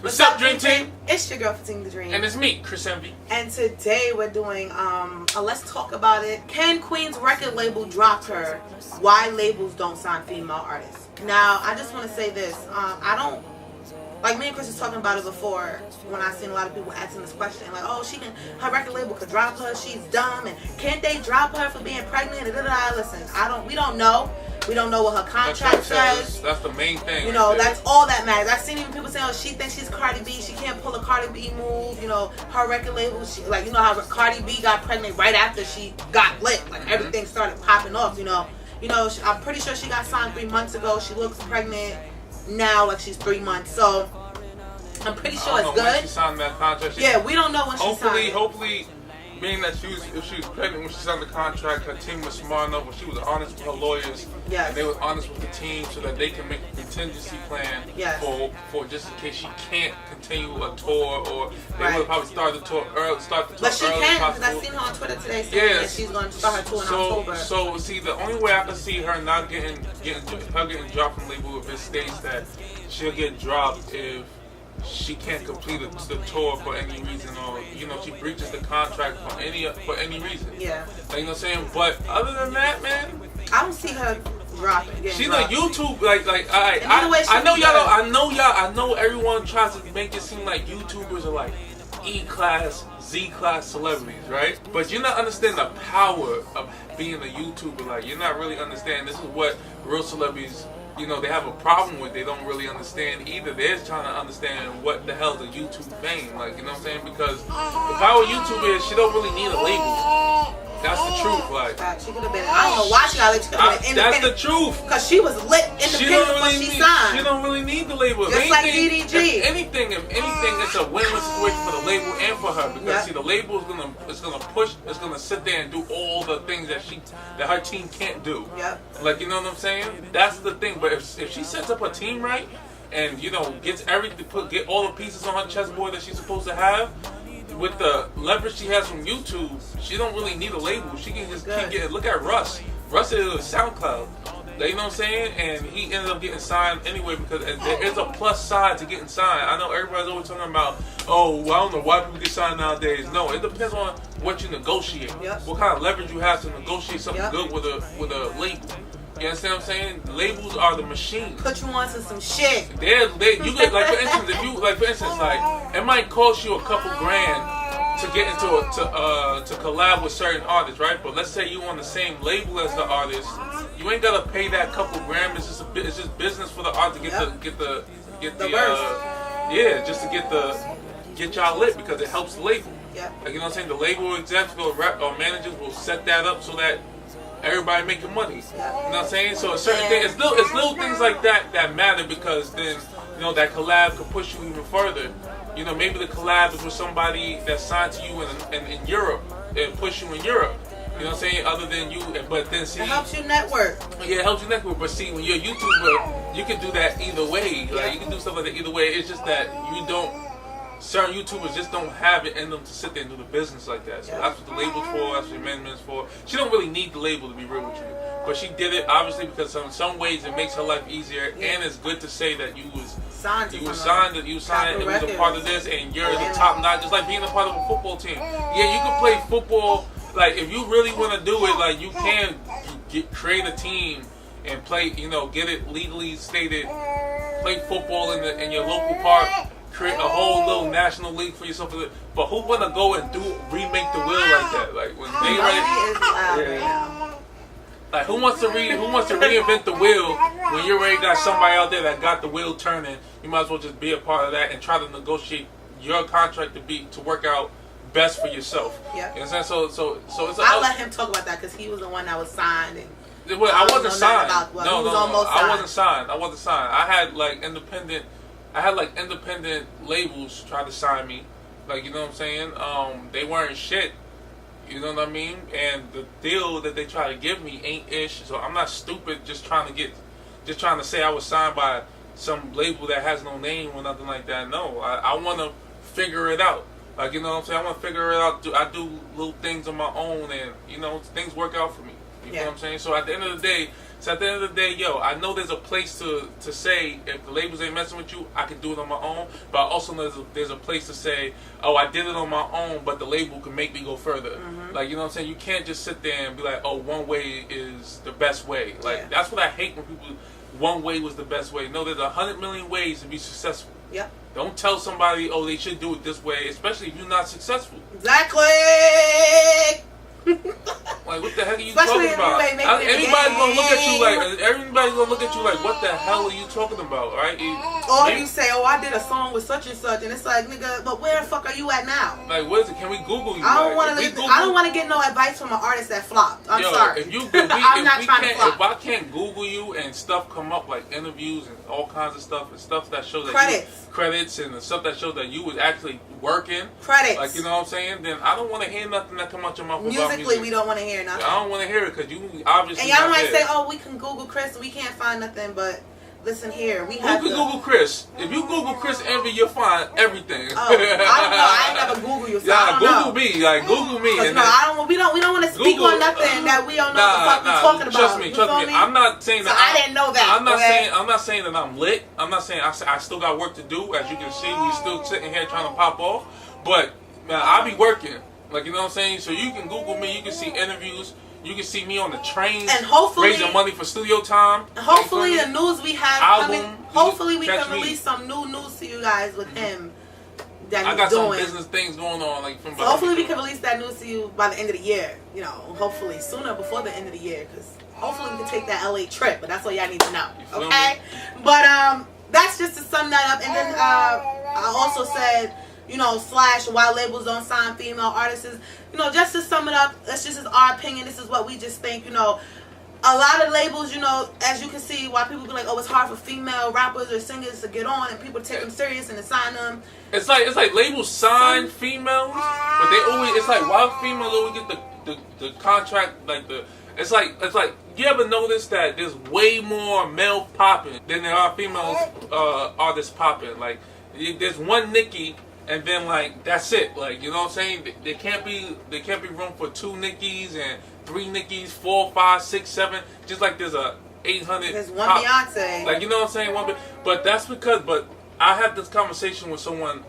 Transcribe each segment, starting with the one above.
What's up, Dream Team? It's your girl, Fatima the Dream. And it's me, Chris Envy. And today we're doing a Let's Talk About It. Can Queen's record label drop her? Why labels don't sign female artists? Now, I just want to say this. I don't, like me and Chris was talking about it before when I seen a lot of people asking this question. Like, oh, her record label could drop her. She's dumb. And can't they drop her for being pregnant? Listen, we don't know. We don't know what her contract says. That's the main thing. You know, that's all that matters. I've seen even people saying, oh, she thinks she's Cardi B. She can't pull a Cardi B move. You know, her record label, you know how Cardi B got pregnant right after she got lit. Like, everything started popping off, you know. I'm pretty sure she got signed 3 months ago. She looks pregnant now like she's 3 months. So, I'm pretty sure it's good. When she signed that contract. We don't know when she signed it. Hopefully, being that if she was pregnant when she signed the contract, her team was smart enough, when she was honest with her lawyers, and they were honest with the team so that they can make a contingency plan for just in case she can't continue a tour, or they would have probably started the tour early. But she can, because I seen her on Twitter today saying that she's going to start her tour in October. So see, the only way I can see her not getting dropped from the label if it states that she'll get dropped if she can't complete the tour for any reason, or she breaches the contract for any reason. Yeah. Like, you know what I'm saying? But other than that, man, I don't see her dropping. She's like YouTube, I know everyone tries to make it seem like YouTubers are like E-class, Z-class celebrities, right? But you're not understanding the power of being a YouTuber. Like, you're not really understanding this is what real celebrities, they have a problem with. They don't really understand either. They're trying to understand what the hell's a YouTube fame. Like, you know what I'm saying? Because if I were a YouTuber, she don't really need a label. That's the truth. Like, she could have been. I don't know why she got lit. She could have been independent. That's the truth. Because she was lit independent before she signed. She don't really need the label. Just like DDG. If anything, it's a win-win situation for the label and for her. Because see, the label is gonna push. It's gonna sit there and do all the things that her team can't do. Yep. Like, you know what I'm saying? That's the thing. But if she sets up her team right and gets everything, get all the pieces on her chessboard that she's supposed to have. With the leverage she has from YouTube, she don't really need a label. She can just keep getting. Look at Russ. Russ is a SoundCloud. You know what I'm saying? And he ended up getting signed anyway because there is a plus side to getting signed. I know everybody's always talking about, oh, well, I don't know why people get signed nowadays. No, it depends on what you negotiate. Yep. What kind of leverage you have to negotiate something good with a label. You understand what I'm saying? Labels are the machine. Put you onto some shit. You get, like, for instance, it might cost you a couple grand to get into to collab with certain artists, right? But let's say you on the same label as the artist, you ain't gotta pay that couple grand. It's just business for the artist to get y'all lit because it helps the label. Yep. Like, you know what I'm saying? The label execs or managers will set that up so that everybody making money. You know what I'm saying? So certain things, it's little things like that matter, because then that collab could push you even further. Maybe the collab is with somebody that's signed to you in Europe and push you in Europe. You know what I'm saying? Other than you, but then see, it helps you network. Yeah, it helps you network. But see, when you're a YouTuber, you can do that either way. Like, you can do stuff like that either way. It's just that certain YouTubers just don't have it in them to sit there and do the business like that. So that's what the label's for. That's what the amendment's for. She don't really need the label, to be real with you. But she did it obviously because in some ways it makes her life easier, and it's good to say that you signed, it was a part of this, and you're the top notch. Just like being a part of a football team. Yeah, you can play football. Like, if you really want to do it, like, you can create a team and play. Get it legally stated. Play football in your local park. Create a whole little national league for yourself. But who wanna go and remake the wheel like that? Like, when they like, who wants to reinvent the wheel when you already got somebody out there that got the wheel turning? You might as well just be a part of that and try to negotiate your contract to work out best for yourself. Yeah. You know what I'm saying? So it's. I'll let him talk about that because he was the one that was signed. I wasn't signed. I wasn't signed. I had independent labels try to sign me. Like, you know what I'm saying? They weren't shit. You know what I mean? And the deal that they try to give me ain't ish. So I'm not stupid just trying to say I was signed by some label that has no name or nothing like that. No, I want to figure it out. Like, you know what I'm saying? I want to figure it out. I do little things on my own, and things work out for me. You know what I'm saying? So at the end of the day, So at the end of the day, yo, I know there's a place to say if the labels ain't messing with you, I can do it on my own. But I also know there's a place to say, oh, I did it on my own, but the label can make me go further. Like, you know what I'm saying? You can't just sit there and be like, oh, one way is the best way. Like, that's what I hate when people, one way was the best way. No, there's 100 million ways to be successful. Yep. Don't tell somebody, oh, they should do it this way, especially if you're not successful. Exactly. Like, what the heck are you talking about? Everybody's gonna look at you like, what the hell are you talking about, right? Or you say, oh, I did a song with such and such, and it's like, nigga, but where the fuck are you at now? Like, what is it? Can we Google you? I don't want to get no advice from an artist that flopped. I'm sorry. If I can't Google you and stuff come up like interviews and all kinds of stuff and stuff that shows that credits and the stuff that shows that you was actually working, like, you know what I'm saying? Then I don't want to hear nothing that come out your mouth about music. We don't want to hear nothing. I don't want to hear it because you obviously. And y'all might say, "Oh, we can Google Chris, and we can't find nothing." But listen here, we have. Who can Google Chris? If you Google Chris Envy, you'll find everything. Oh, I don't know. I ain't never Google you. So I don't Google me. Like Google me. And we don't want to speak on nothing that we don't know what the fuck we talking about. Trust me. I'm not saying that. I didn't know that. I'm not saying that I'm lit. I'm not saying I still got work to do. As you can see, we still sitting here trying to pop off. But man, I be working. Like, you know what I'm saying? So you can Google me, you can see interviews, you can see me on the train, and hopefully raising money for studio time. Hopefully the news we have coming, hopefully we can release some new news to you guys with him that I got some business things going on. Like from hopefully we can release that news to you by the end of the year. You know, hopefully sooner before the end of the year, because hopefully we can take that LA trip. But that's all y'all need to know, okay? But that's just to sum that up. And then I also said, you know, / why labels don't sign female artists. You know, just to sum it up, that's just our opinion. This is what we just think. You know, a lot of labels, you know, as you can see, why people be like, oh, it's hard for female rappers or singers to get on, and people take them serious and to sign them. It's like labels sign females, but they always, it's like why females always get the contract, like it's like you ever notice that there's way more male popping than there are females artists popping. Like there's one Nicki. And then like that's it, like, you know what I'm saying? There can't be room for 2 Nickis and 3 Nickis, 4, 5, 6, 7. Just like there's a 800. There's one Beyonce. Like, you know what I'm saying? But that's because. But I had this conversation with someone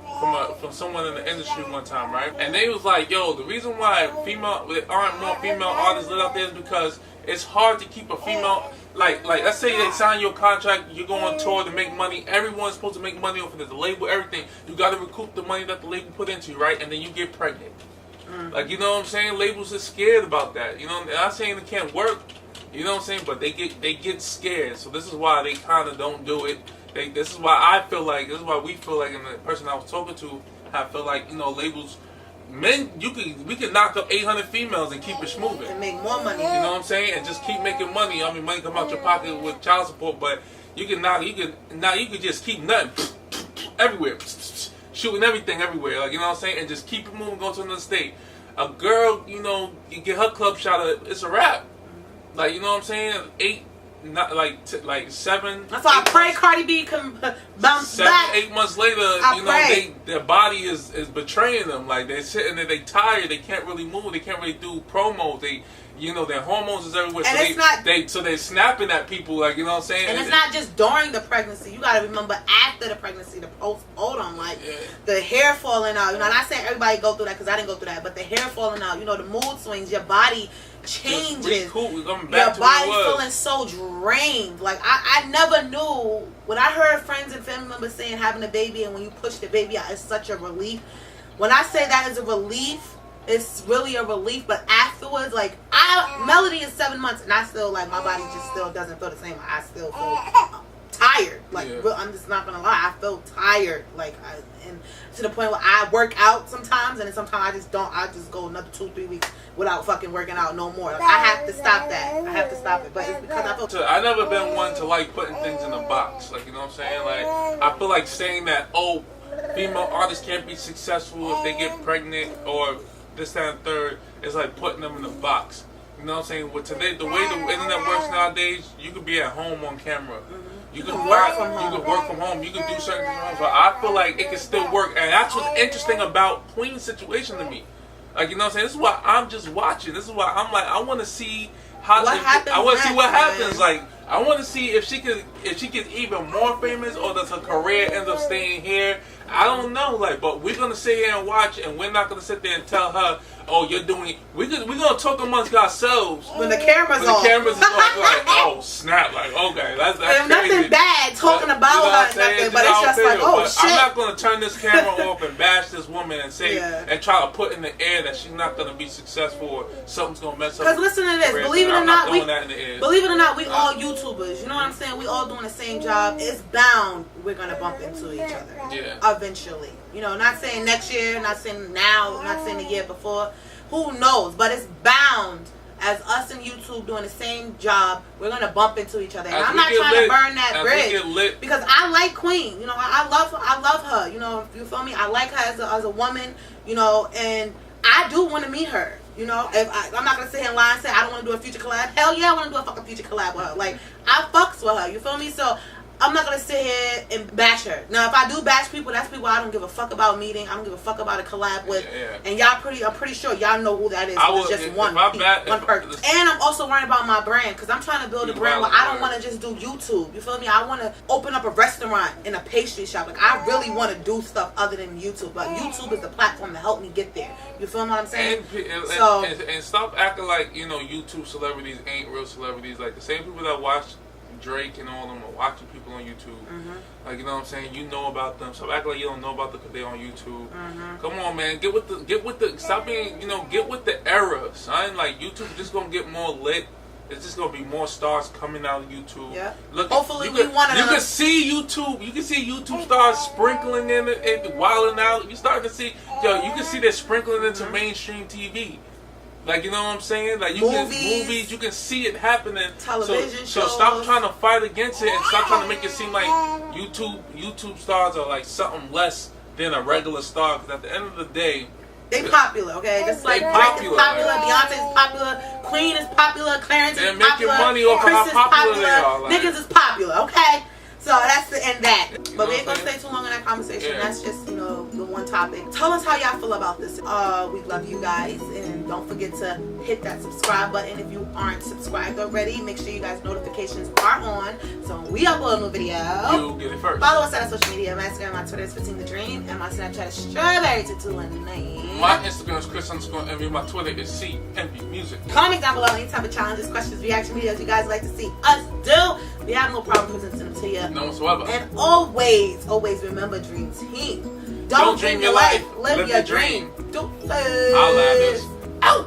from someone in the industry one time, right? And they was like, yo, the reason why there aren't more female artists lit out there is because it's hard to keep a female. Like let's say they sign your contract, you go on tour to make money. Everyone's supposed to make money off of it, the label, everything. You got to recoup the money that the label put into you, right? And then you get pregnant. Like, you know what I'm saying? Labels are scared about that. You know, I'm not saying it can't work. You know what I'm saying? But they get scared. So this is why they kind of don't do it. This is why we feel like, and the person I was talking to, I feel like, you know, labels. Men, we can knock up 800 females and keep it moving and make more money. You know what I'm saying? And just keep making money. I mean, money come out your pocket with child support, but you can just keep nutting everywhere, shooting everything everywhere. Like, you know what I'm saying? And just keep it moving, go to another state. A girl, you know, you get her club shot, it's a wrap. Like, you know what I'm saying? 8. Not like 7. That's why I pray Cardi B can bounce back. 7, 8 months later, their body is betraying them. Like, they're sitting there, they tired, they can't really move, they can't really do promos. Their hormones is everywhere. And so they're snapping at people, like, you know what I'm saying? And it's not just during the pregnancy. You gotta remember after the pregnancy, the postpartum, like the hair falling out. You know, not saying everybody go through that because I didn't go through that, but the hair falling out. You know, the mood swings, your body changes. Your body feeling so drained. Like I never knew when I heard friends and family members saying having a baby and when you push the baby out is such a relief. When I say that is a relief, it's really a relief. But afterwards, like Melody is 7 months and I still like my body just still doesn't feel the same. I still feel tired. Like I'm just not gonna lie, I feel tired. Like and to the point where I work out sometimes, and then sometimes I just don't. I just go another 2-3 weeks without fucking working out no more. Like, I have to stop that. I have to stop it. But it's because I feel. I never been one to like putting things in a box. Like, you know what I'm saying? Like, I feel like saying that female artists can't be successful if they get pregnant or this, that, and third. It's like putting them in a box. You know what I'm saying? With today, the way the internet works nowadays, you could be at home on camera. You can work from home. You can work from home. You can do certain things. But I feel like it can still work, and that's what's interesting about Queen's situation to me. Like, you know what I'm saying? This is why I'm just watching. This is why I'm like, I want to see What happens I want to see what next, happens. man? Like, I want to see if she gets even more famous, or does her career end up staying here? I don't know. Like, but we're gonna sit here and watch, and we're not gonna sit there and tell her, "Oh, you're doing." We're gonna talk amongst ourselves when the camera's when off. the cameras is off. Like, oh snap! Like, okay, that's and crazy. nothing bad talking But, about you know her, what I'm and saying? nothing. But it's just like, oh but shit. I'm not gonna turn this camera off and bash this woman and say and try to put in the air that she's not gonna be successful or something's gonna mess up. Because listen to this, believe it or not, we all YouTubers. You know what I'm saying? We all doing the same job. It's bound we're gonna bump into each other. Yeah. Eventually. You know, not saying next year, not saying now, not saying the year before. Who knows? But it's bound. As us and YouTube doing the same job, we're gonna bump into each other. And I'm not trying to burn that bridge because I like Queen. You know, I love her. You know, you feel me? I like her as a woman. You know, and I do want to meet her. You know, if I'm not gonna sit here and lie and say I don't want to do a future collab. Hell yeah, I want to do a fucking future collab with her. Like, I fucks with her. You feel me? So I'm not gonna sit here and bash her. Now, if I do bash people, that's people I don't give a fuck about meeting. I don't give a fuck about a collab with. And I'm pretty sure y'all know who that is. It's just one person. And I'm also worrying about my brand because I'm trying to build a brand where I don't want to just do YouTube. You feel me? I want to open up a restaurant and a pastry shop. Like, I really want to do stuff other than YouTube. But YouTube is the platform to help me get there. You feel what I'm saying? And stop acting like, you know, YouTube celebrities ain't real celebrities. Like, the same people that watch Drake and all them are watching people on YouTube. Like, you know what I'm saying? You know about them. So act like you don't know about them because they're on YouTube. Come on, man. Get with the stop being, you know, get with the era, son. Like, YouTube is just gonna get more lit. It's just gonna be more stars coming out of YouTube. Yeah. Look, hopefully you can see YouTube. You can see YouTube stars sprinkling in it, wilding out. You starting to see, you can see they're sprinkling into mainstream TV. Like, you know what I'm saying? Like, movies, you can see it happening. Television shows. So stop trying to fight against it and stop trying to make it seem like YouTube stars are like something less than a regular star. Because at the end of the day, they popular, okay? Just like Drake is popular, Beyonce is popular, Queen is popular, Clarence is popular, they're making money off of how popular they are. Like, niggas is popular, okay? So that's the end that. But we ain't gonna stay too long in that conversation. That's just, you know, the one topic. Tell us how y'all feel about this. We love you guys, and don't forget to hit that subscribe button if you aren't subscribed already. Make sure you guys' notifications are on, so when we upload a new video, you get it first. Follow us on our social media. My Instagram, my Twitter is 15 the Dream, and my Snapchat is strawberry229. My Instagram is Chris_Envy. My Twitter is CEnvy Music. Comment down below any type of challenges, questions, reaction videos you guys like to see us do. We have no problem presenting them to you. No whatsoever. And always remember, Dream Team. Don't dream your life. Live your dream. I'll laugh this.